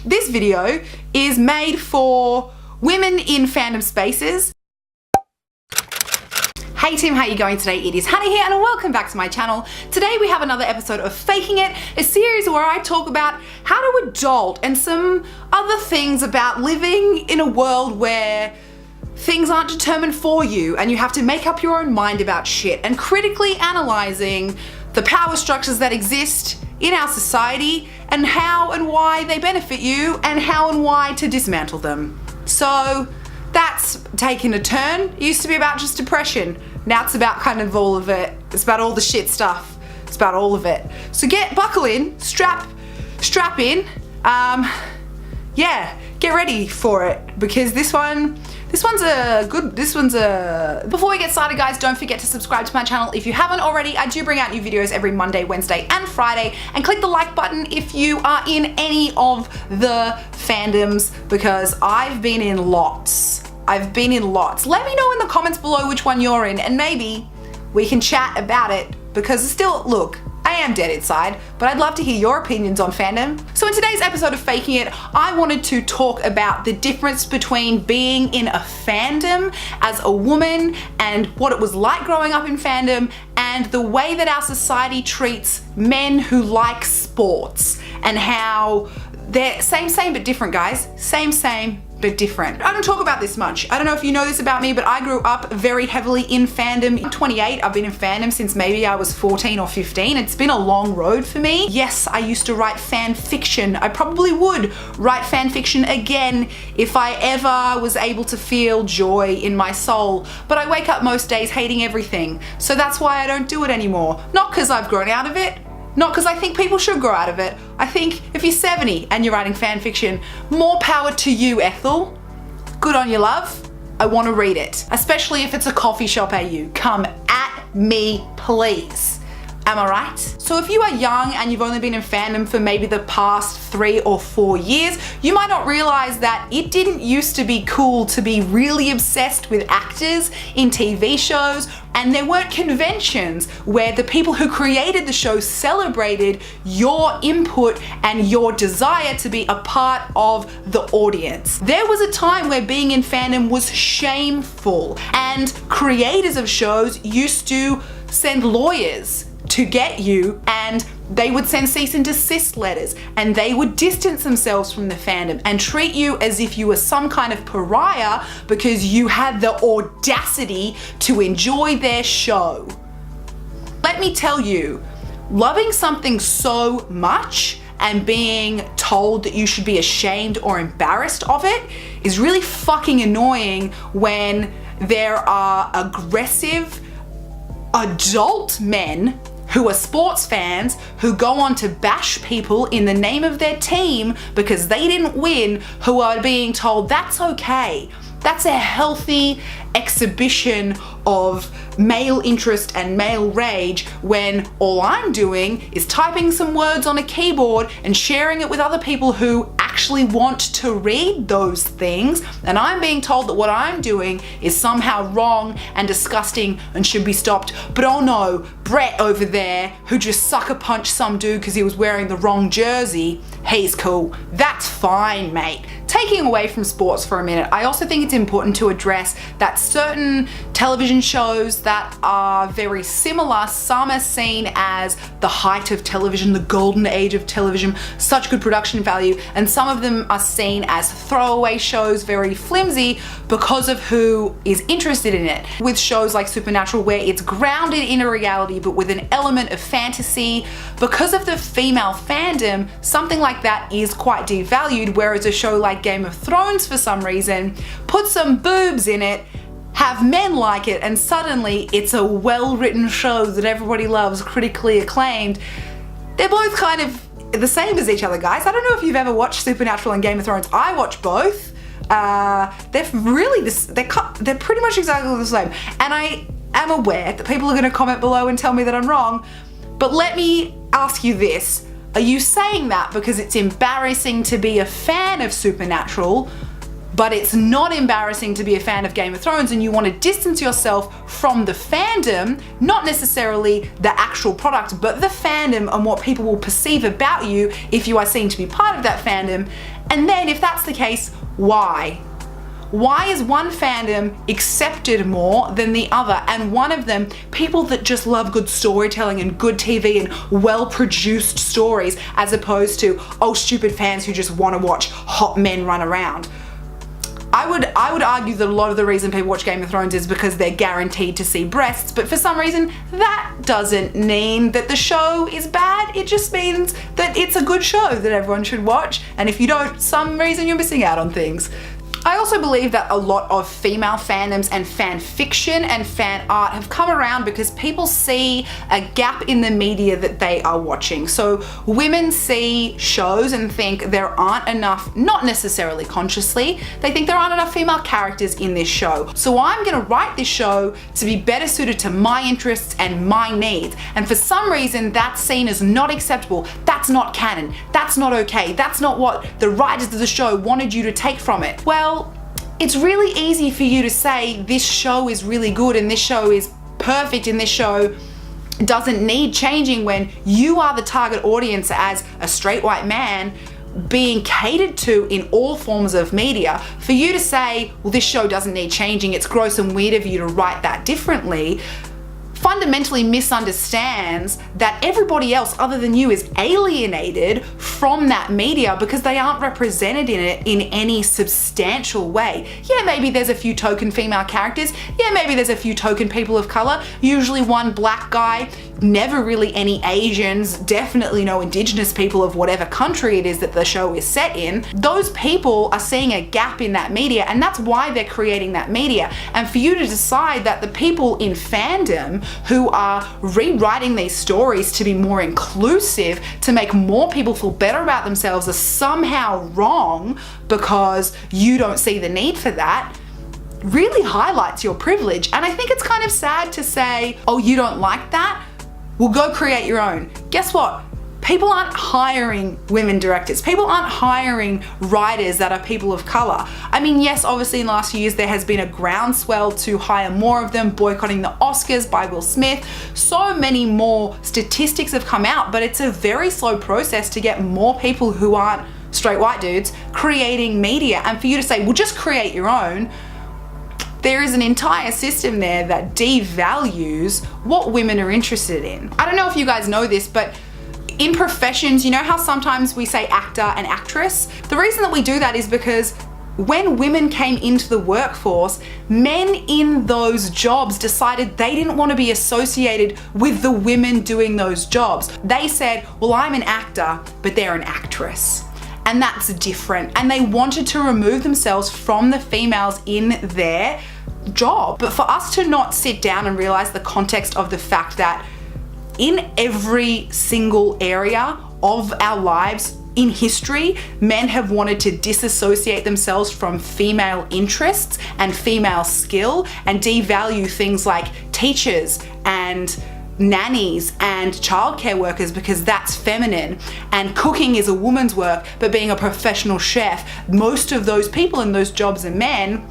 This video is made for women in fandom spaces. Hey team, how are you going today? It is Honey here and welcome back to my channel. Today we have another episode of Faking It, a series where I talk about how to adult and some other things about living in a world where things aren't determined for you and you have to make up your own mind about shit, and critically analyzing the power structures that exist in our society and how and why they benefit you and how and why to dismantle them. So that's taken a turn. It used to be about just depression. Now it's about kind of all of it. It's about all the shit stuff. It's about all of it. So buckle in, strap in. Yeah, get ready for it because this one's a good, Before we get started guys, don't forget to subscribe to my channel if you haven't already. I do bring out new videos every Monday, Wednesday and Friday, and click the like button if you are in any of the fandoms because I've been in lots. Let me know in the comments below which one you're in and maybe we can chat about it because still, look, I am dead inside, but I'd love to hear your opinions on fandom. So in today's episode of Faking It, I wanted to talk about the difference between being in a fandom as a woman and what it was like growing up in fandom and the way that our society treats men who like sports and how they're same but different, guys. Same but different. I don't talk about this much. I don't know if you know this about me, but I grew up very heavily in fandom. I'm 28, I've been in fandom since maybe I was 14 or 15. It's been a long road for me. Yes, I used to write fan fiction. I probably would write fan fiction again if I ever was able to feel joy in my soul. But I wake up most days hating everything. So that's why I don't do it anymore. Not because I've grown out of it, not because I think people should grow out of it. I think if you're 70 and you're writing fan fiction, more power to you, Ethel. Good on you, love. I want to read it. Especially if it's a coffee shop AU. Come at me, please. Am I right? So if you are young and you've only been in fandom for maybe the past 3 or 4 years, you might not realize that it didn't used to be cool to be really obsessed with actors in TV shows, and there weren't conventions where the people who created the show celebrated your input and your desire to be a part of the audience. There was a time where being in fandom was shameful, and creators of shows used to send lawyers to get you, and they would send cease and desist letters, and they would distance themselves from the fandom and treat you as if you were some kind of pariah because you had the audacity to enjoy their show. Let me tell you, loving something so much and being told that you should be ashamed or embarrassed of it is really fucking annoying when there are aggressive adult men who are sports fans who go on to bash people in the name of their team because they didn't win, who are being told that's okay. That's a healthy exhibition of male interest and male rage when all I'm doing is typing some words on a keyboard and sharing it with other people who actually want to read those things, and I'm being told that what I'm doing is somehow wrong and disgusting and should be stopped. But oh no, Brett over there who just sucker punched some dude because he was wearing the wrong jersey, he's cool. That's fine, mate. Taking away from sports for a minute, I also think it's important to address that certain television shows that are very similar, some are seen as the height of television, the golden age of television, such good production value, and some of them are seen as throwaway shows, very flimsy because of who is interested in it. With shows like Supernatural where it's grounded in a reality but with an element of fantasy, because of the female fandom, something like that is quite devalued, whereas a show like Game of Thrones for some reason put some boobs in it, have men like it, and suddenly it's a well-written show that everybody loves, critically acclaimed. They're both kind of the same as each other, guys. I don't know if you've ever watched Supernatural and Game of Thrones. I watch both. They're really they're pretty much exactly the same, and I am aware that people are going to comment below and tell me that I'm wrong, but let me ask you this. Are you saying that because it's embarrassing to be a fan of Supernatural, but it's not embarrassing to be a fan of Game of Thrones, and you want to distance yourself from the fandom, not necessarily the actual product, but the fandom and what people will perceive about you if you are seen to be part of that fandom, And then if that's the case, why? Why is one fandom accepted more than the other? And one of them, people that just love good storytelling and good TV and well-produced stories, as opposed to, oh, stupid fans who just want to watch hot men run around. I would argue that a lot of the reason people watch Game of Thrones is because they're guaranteed to see breasts, but for some reason that doesn't mean that the show is bad. It just means that it's a good show that everyone should watch, and if you don't, some reason you're missing out on things. I also believe that a lot of female fandoms and fan fiction and fan art have come around because people see a gap in the media that they are watching. So women see shows and think there aren't enough, not necessarily consciously, they think there aren't enough female characters in this show. So I'm gonna write this show to be better suited to my interests and my needs. And for some reason that's seen as not acceptable. That's not canon. That's not okay. That's not what the writers of the show wanted you to take from it. Well, it's really easy for you to say this show is really good and this show is perfect and this show doesn't need changing when you are the target audience as a straight white man being catered to in all forms of media. For you to say, well, this show doesn't need changing, it's gross and weird of you to write that differently, fundamentally misunderstands that everybody else other than you is alienated from that media because they aren't represented in it in any substantial way. Yeah, maybe there's a few token female characters. Yeah, maybe there's a few token people of color. Usually one black guy, never really any Asians, definitely no indigenous people of whatever country it is that the show is set in. Those people are seeing a gap in that media, and that's why they're creating that media. And for you to decide that the people in fandom who are rewriting these stories to be more inclusive, to make more people feel better about themselves, are somehow wrong because you don't see the need for that, really highlights your privilege. And I think it's kind of sad to say, oh, you don't like that? Well, go create your own. Guess what? People aren't hiring women directors. People aren't hiring writers that are people of color. I mean, yes, obviously in the last few years there has been a groundswell to hire more of them, boycotting the Oscars by Will Smith. So many more statistics have come out, but it's a very slow process to get more people who aren't straight white dudes creating media. And for you to say, well, just create your own, there is an entire system there that devalues what women are interested in. I don't know if you guys know this, but in professions, you know how sometimes we say actor and actress? The reason that we do that is because when women came into the workforce, men in those jobs decided they didn't want to be associated with the women doing those jobs. They said, well, I'm an actor, but they're an actress. And that's different. And they wanted to remove themselves from the females in their job. But for us to not sit down and realize the context of the fact that in every single area of our lives in history, men have wanted to disassociate themselves from female interests and female skill and devalue things like teachers and nannies and childcare workers because that's feminine, and cooking is a woman's work, but being a professional chef, most of those people in those jobs are men.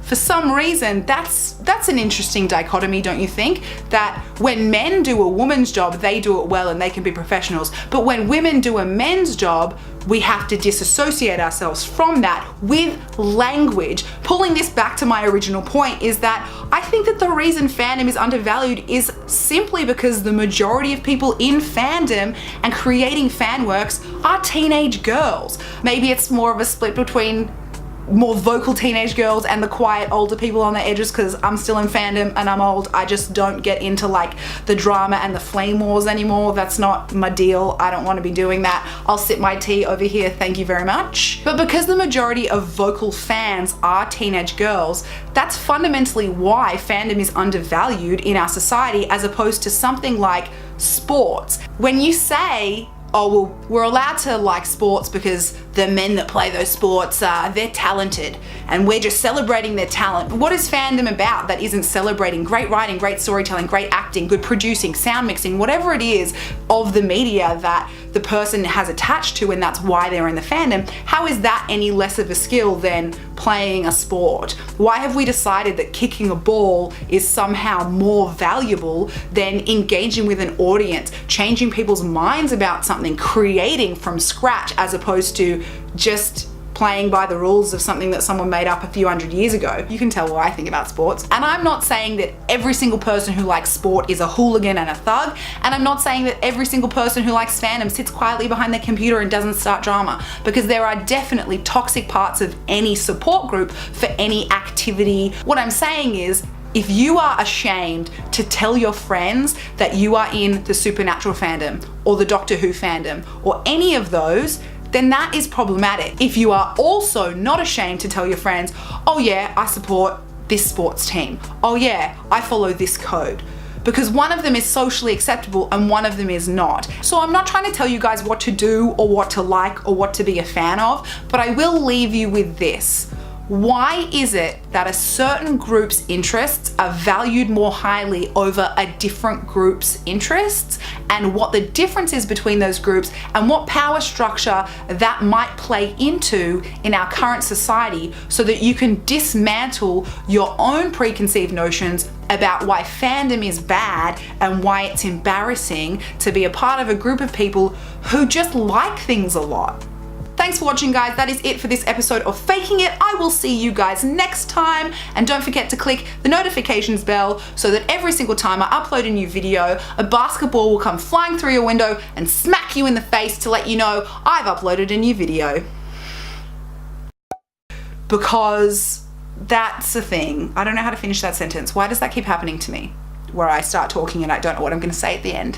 For some reason, that's an interesting dichotomy, don't you think? That when men do a woman's job, they do it well and they can be professionals. But when women do a men's job, we have to disassociate ourselves from that with language. Pulling this back to my original point is that I think that the reason fandom is undervalued is simply because the majority of people in fandom and creating fan works are teenage girls. Maybe it's more of a split between more vocal teenage girls and the quiet older people on the edges, because I'm still in fandom and I'm old. I just don't get into like the drama and the flame wars anymore. That's not my deal. I don't want to be doing that. I'll sip my tea over here, thank you very much. But because the majority of vocal fans are teenage girls, that's fundamentally why fandom is undervalued in our society as opposed to something like sports. When you say, oh, well, we're allowed to like sports because the men that play those sports, they're talented and we're just celebrating their talent. What is fandom about that isn't celebrating great writing, great storytelling, great acting, good producing, sound mixing, whatever it is of the media that the person has attached to and that's why they're in the fandom? How is that any less of a skill than playing a sport? Why have we decided that kicking a ball is somehow more valuable than engaging with an audience, changing people's minds about something, creating from scratch, as opposed to just playing by the rules of something that someone made up a few hundred years ago. You can tell what I think about sports. And I'm not saying that every single person who likes sport is a hooligan and a thug, and I'm not saying that every single person who likes fandom sits quietly behind their computer and doesn't start drama, because there are definitely toxic parts of any support group for any activity. What I'm saying is, if you are ashamed to tell your friends that you are in the Supernatural fandom or the Doctor Who fandom or any of those, then that is problematic. If you are also not ashamed to tell your friends, oh yeah, I support this sports team. Oh yeah, I follow this code. Because one of them is socially acceptable and one of them is not. So I'm not trying to tell you guys what to do or what to like or what to be a fan of, but I will leave you with this. Why is it that a certain group's interests are valued more highly over a different group's interests, and what the difference is between those groups and what power structure that might play into in our current society, so that you can dismantle your own preconceived notions about why fandom is bad and why it's embarrassing to be a part of a group of people who just like things a lot. Thanks for watching, guys. That is it for this episode of Faking It. I will see you guys next time. And don't forget to click the notifications bell so that every single time I upload a new video, a basketball will come flying through your window and smack you in the face to let you know I've uploaded a new video. Because that's the thing. I don't know how to finish that sentence. Why does that keep happening to me? Where I start talking and I don't know what I'm going to say at the end.